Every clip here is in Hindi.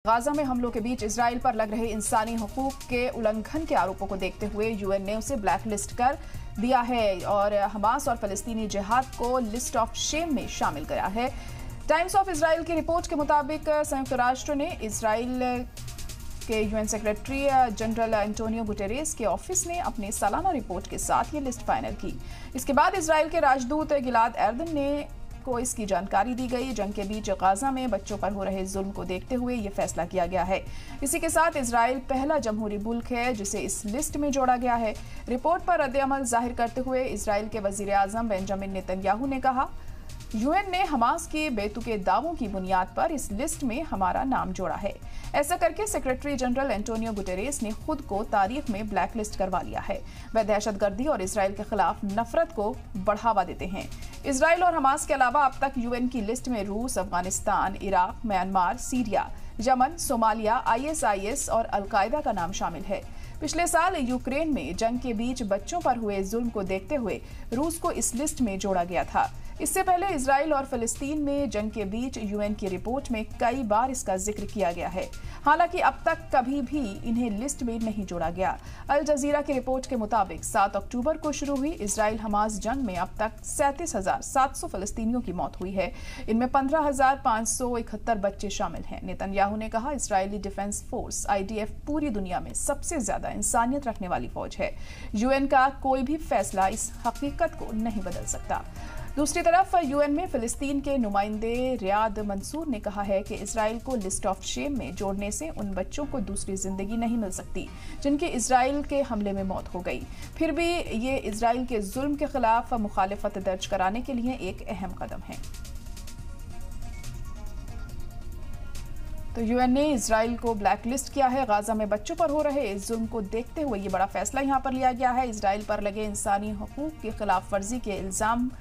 गाजा में हमलों के बीच इजराइल पर लग रहे इंसानी हुकूक के उल्लंघन के आरोपों को देखते हुए यूएन ने उसे ब्लैकलिस्ट कर दिया है और हमास और फलस्तीनी जिहाद को लिस्ट ऑफ शेम में शामिल किया है। टाइम्स ऑफ इजराइल की रिपोर्ट के मुताबिक संयुक्त राष्ट्र ने इजराइल के UN secretary general Antonio Guterres के ऑफिस ने अपने सालाना रिपोर्ट के साथ ये लिस्ट फाइनल की। इसके बाद इजराइल के राजदूत गिलाद एर्दन ने को इसकी जानकारी दी गई। जंग के बीच गाजा में बच्चों पर हो रहे जुल्म को देखते हुए ये फैसला किया गया है। इसी के साथ इजराइल पहला जमहूरी मुल्क है जिसे इस लिस्ट में जोड़ा गया है। रिपोर्ट पर रद्द-ए-अमल जाहिर करते हुए इजराइल के वजीर आजम बेंजामिन नेतन्याहू ने कहा, यूएन ने हमास के बेतुके दावों की बुनियाद पर इस लिस्ट में हमारा नाम जोड़ा है। ऐसा करके सेक्रेटरी जनरल एंटोनियो गुटेरेस ने खुद को तारीख में ब्लैकलिस्ट करवा लिया है। वह दहशतगर्दी और इजराइल के खिलाफ नफरत को बढ़ावा देते हैं। इजराइल और हमास के अलावा अब तक यूएन की लिस्ट में रूस, Afghanistan, Iraq, Myanmar, Syria, Yemen, Somalia, ISIS और अलकायदा का नाम शामिल है। पिछले साल यूक्रेन में जंग के बीच बच्चों पर हुए जुल्म को देखते हुए रूस को इस लिस्ट में जोड़ा गया था। इससे पहले इजराइल और फिलिस्तीन में जंग के बीच यूएन की रिपोर्ट में कई बार इसका जिक्र किया गया है। हालांकि अब तक कभी भी इन्हें लिस्ट में नहीं जोड़ा गया। अल जजीरा की रिपोर्ट के मुताबिक 7 अक्टूबर को शुरू हुई इजराइल हमास जंग में अब तक 37,700 फिलिस्तीनियों की मौत हुई है। इनमें 15,571 बच्चे शामिल हैं। नेतन्याहू ने कहा, इजरायली डिफेंस फोर्स IDF पूरी दुनिया में सबसे ज्यादा इंसानियत रखने वाली फौज है। यूएन का कोई भी फैसला इस हकीकत को नहीं बदल सकता। दूसरी तरफ यूएन में फिलिस्तीन के नुमाइंदे रियाद मंसूर ने कहा है कि इजराइल को लिस्ट ऑफ शेम में जोड़ने से उन बच्चों को दूसरी जिंदगी नहीं मिल सकती जिनकी इजराइल के हमले में मौत हो गई। फिर भी ये इजराइल के जुल्म के खिलाफ मुखालिफत दर्ज कराने के लिए एक अहम कदम है। तो यूएन ने इजराइल को ब्लैकलिस्ट किया है। गाजा में बच्चों पर हो रहे इस जुल्म को देखते हुए ये बड़ा फैसला यहां पर लिया गया है। इजराइल पर लगे इंसानी हुकूक की खिलाफ वर्जी के इल्जाम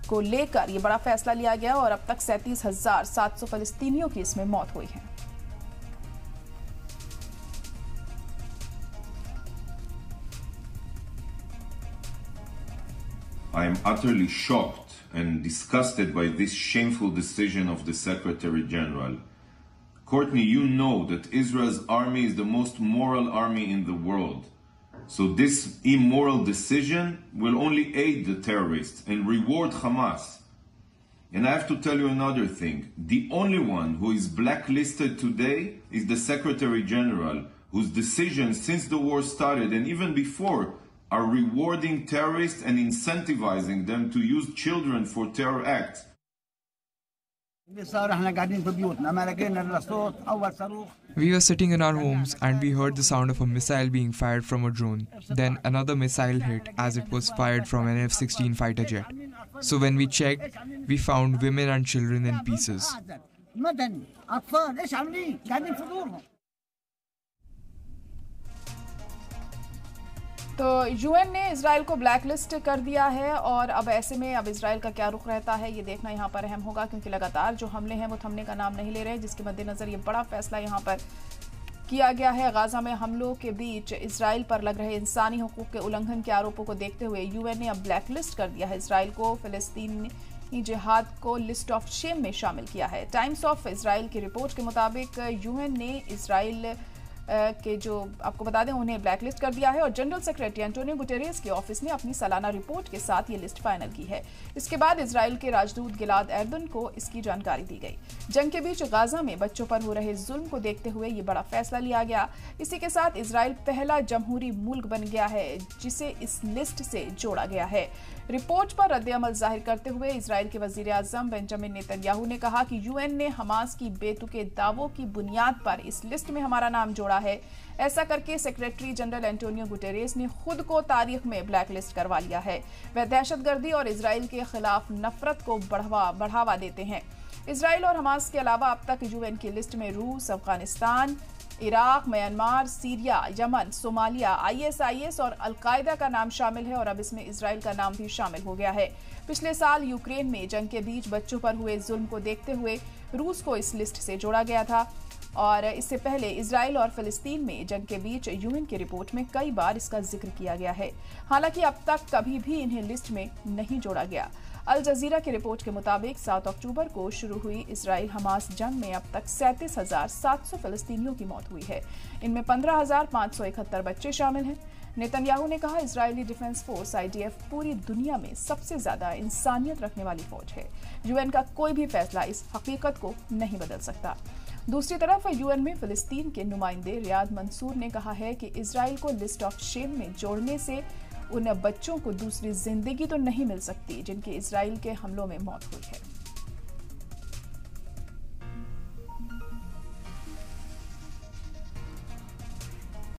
को लेकर ये बड़ा फैसला लिया गया और अब तक 37,700 फलस्तीनियों की इसमें मौत हुई है। I am utterly shocked and disgusted by this shameful decision of the Secretary General. Courtney, you know that Israel's army is the most moral army in the world. So this immoral decision will only aid the terrorists and reward Hamas. And I have to tell you another thing. The only one who is blacklisted today is the Secretary General, whose decisions since the war started and even before are rewarding terrorists and incentivizing them to use children for terror acts. We were sitting in our homes and we heard the sound of a missile being fired from a drone. Then another missile hit as it was fired from an F-16 fighter jet. So when we checked, we found women and children in pieces. तो यूएन ने इजराइल को ब्लैकलिस्ट कर दिया है और अब ऐसे में अब इजराइल का क्या रुख रहता है ये देखना यहाँ पर अहम होगा, क्योंकि लगातार जो हमले हैं वो थमने का नाम नहीं ले रहे, जिसके मद्देनजर ये बड़ा फैसला यहाँ पर किया गया है। गाजा में हमलों के बीच इजराइल पर लग रहे इंसानी हुकूक के उल्लंघन के आरोपों को देखते हुए यूएन ने अब ब्लैकलिस्ट कर दिया है। इजराइल को फिलिस्तीनी जिहाद को लिस्ट ऑफ शेम में शामिल किया है। टाइम्स ऑफ इजराइल की रिपोर्ट के मुताबिक यूएन ने इजराइल के जो आपको बता दें उन्हें ब्लैकलिस्ट कर दिया है और जनरल सेक्रेटरी एंटोनियो गुटेरेस के ऑफिस ने अपनी सालाना रिपोर्ट के साथ ये लिस्ट फाइनल की है। इसके बाद इजराइल के राजदूत गिलाद एर्दन को इसकी जानकारी दी गई। जंग के बीच गाजा में बच्चों पर हो रहे जुल्म को देखते हुए ये बड़ा फैसला लिया गया। इसी के साथ इजराइल पहला जमहूरी मुल्क बन गया है जिसे इस लिस्ट से जोड़ा गया है। रिपोर्ट पर रद्द-ए-अमल जाहिर करते हुए इजराइल के वजीर आजम बेंजामिन नेतन्याहू ने कहा कि यूएन ने हमास की बेतुके दावों की बुनियाद पर इस लिस्ट में हमारा नाम जोड़ा है। ऐसा करके सेक्रेटरी जनरल एंटोनियो गुटेरेस ने खुद को तारीख में ब्लैकलिस्ट करवा लिया है। वह दहशतगर्दी और इजराइल के खिलाफ नफरत को बढ़ावा देते हैं। इजराइल और हमास के अलावा अब तक यूएन की लिस्ट में रूस, Afghanistan, Iraq, Myanmar, Syria, Yemen, Somalia, ISIS और अलकायदा का नाम शामिल है और अब इसमें इजराइल का नाम भी शामिल हो गया है। पिछले साल यूक्रेन में जंग के बीच बच्चों पर हुए जुल्म को देखते हुए रूस को इस लिस्ट से जोड़ा गया था। और इससे पहले इजराइल और फिलिस्तीन में जंग के बीच यूएन की रिपोर्ट में कई बार इसका जिक्र किया गया है। हालांकि अब तक कभी भी इन्हें लिस्ट में नहीं जोड़ा गया। अल जजीरा की रिपोर्ट के मुताबिक 7 अक्टूबर को शुरू हुई इजराइल हमास जंग में अब तक 37,700 फिलिस्तीनियों की मौत हुई है। इनमें 15,571 बच्चे शामिल हैं। नेतन्याहू ने कहा, इजरायली डिफेंस फोर्स IDF पूरी दुनिया में सबसे ज्यादा इंसानियत रखने वाली फौज है। यूएन का कोई भी फैसला इस हकीकत को नहीं बदल सकता। दूसरी तरफ यूएन में फिलिस्तीन के नुमाइंदे रियाद मंसूर ने कहा है कि इजराइल को लिस्ट ऑफ शेम में जोड़ने से उन बच्चों को दूसरी जिंदगी तो नहीं मिल सकती जिनकी इजराइल के हमलों में मौत हुई है।